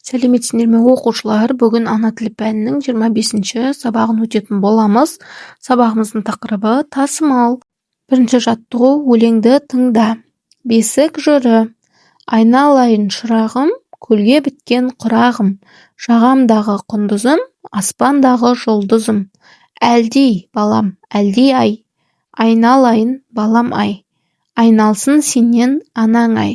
Сәлеметсіздер ме оқушылар? Бүгін ана тілі пәнінің 25-ші сабағын өтетін боламыз. Сабағымыздың тақырыбы тасымал. Бірінші жаттығу: өлеңді тыңда. Бесік жыры. Айналайын шырағым, көлге біткен құрағым, жағамдағы құндызым, аспандағы жұлдызым. Әлдей балам, әлдей ай, айналайын балам ай, айналсын сенен анаң ай.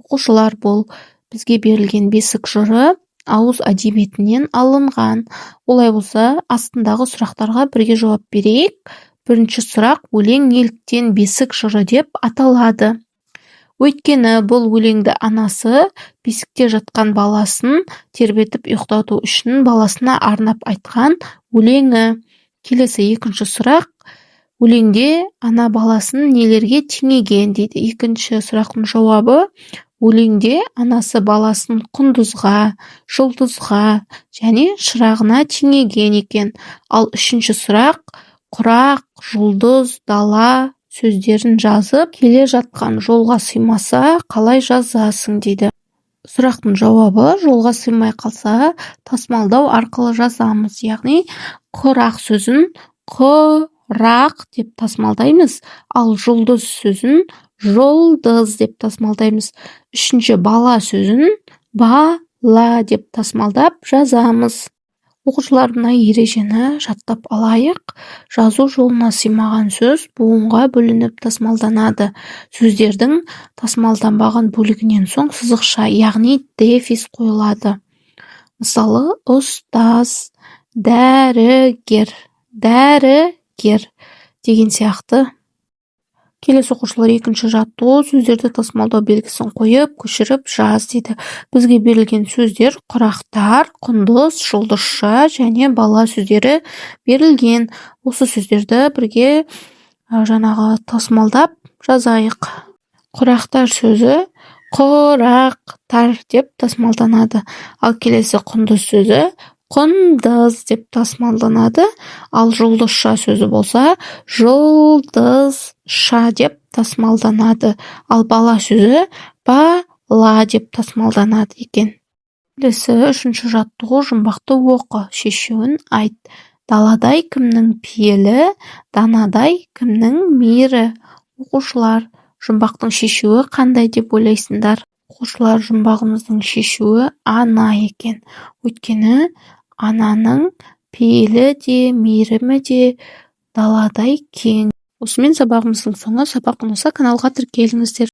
Оқушылар, бұл бізге берілген бесік жыры ауыз әдебиетінен алынған. Олай болса, астындағы сұрақтарға бірге жауап берейік. Бірінші сұрақ: өлең неліктен бесік жыры деп аталады? Өйткені бұл өлеңді анасы бесікте жатқан баласын тербетіп ұйықтату үшін баласына арнап айтқан өлеңі. Келесі екінші сұрақ: өлеңде ана баласын нелерге теңеген дейді. Екінші сұрақтың жауабы: өлеңде анасы баласын құндызға, жұлдызға және шырағына теңеген екен. Ал үшінші сұрақ: құрақ, жұлдыз, дала сөздерін жазып, келе жатқан жолға сыймаса, қалай жазасың дейді. Сұрақтың жауабы: жолға сыймай қалса, тасымалдау арқылы жазамыз. Яғни, құрақ сөзін құрақ деп тасымалдаймыз, ал жұлдыз сөзін жолдыз деп тасымалдаймыз. Үшінші бала сөзін бала деп тасымалдап жазамыз. Оқушылар, мына ережені жаттап алайық. Жазу жолына сыймаған сөз буынға бөлініп тасымалданады. Сөздердің тасымалданбаған бөлігінен соң сызықша, яғни дефис қойылады. Мысалы, ұстаз, дәрігер, дәрігер деген сияқты. Келесі оқушылар, екінші жаттығу: сөздерді тасымалдау белгісін қойып, көшіріп жаз дейді. Бізге берілген сөздер құрақтар, құндыз, жұлдызша және бала сөздері берілген. Осы сөздерді бірге тасымалдап жазайық. Құрақтар сөзі құрақтар деп тасымалданады. Ал келесі құндыз сөзі құндыз деп тасымалданады. Ал жұлдызша сөзі болса жұлдызша деп тасымалданады. Ал бала сөзі бала деп тасымалданады екен. Келесі үшінші жаттығу: жұмбақты оқы, шешуін айт. Даладай кімнің пейілі, данадай кімнің мейірі. Оқушылар, жұмбақтың шешуі қандай деп ойлайсыңдар? Оқушылар, жұмбағымыздың шешуі ана екен. Өйткені ананың пейілі де, мейірімі де даладай кең. Осымен сабағымыздың соңы. Сабақ ұнаса, каналға тіркеліңіздер.